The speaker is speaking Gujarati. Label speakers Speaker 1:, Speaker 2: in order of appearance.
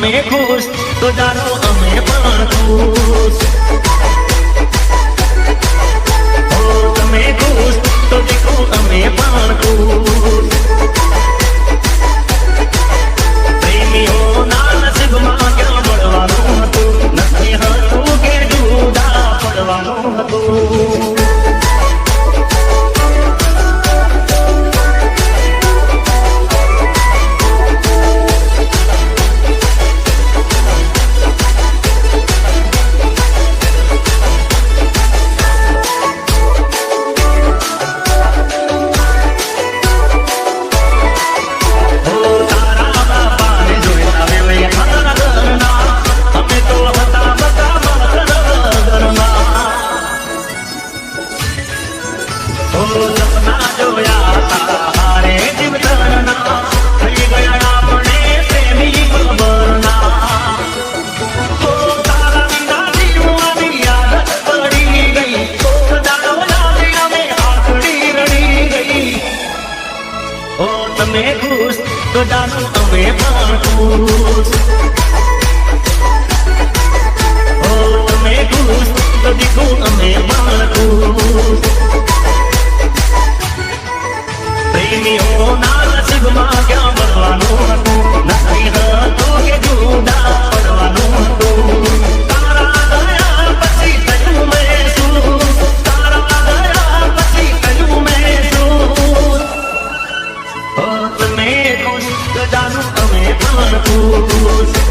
Speaker 1: તમે ખુશ તો જાણો અમે પણ ખુશ. તમે ખુશ તો દેખો અમે પણ ખુશ. પ્રેમીઓના નસીબમાં ક્યાં મળવાનું હતું, નથી હતું કે જુદા પડવાનું હતું. સપના જોયા તારે જીવતરના, થઈ ગયા આપણે પ્રેમી ખબરના. તારા વિના જીવવાની આદત પડી ગઈ, દાડો યાદે અમે આખડી રડી ગઈ. તમે ખુશ તો જાણો અમે પણ ખુશ. તમે ખુશ તો દીકુ અમે પણ ખુશ. પ્રેમીઓના નસીબમાં ક્યાં મળવાનું હતું, નથી હતું કે જુદા પડવાનું હતું. તારા ગયા પછી થયું મેં શું, તારા ગયા પછી થયું મેં શું. તમે ખુશ તો જાણો અમે પણ ખુશ.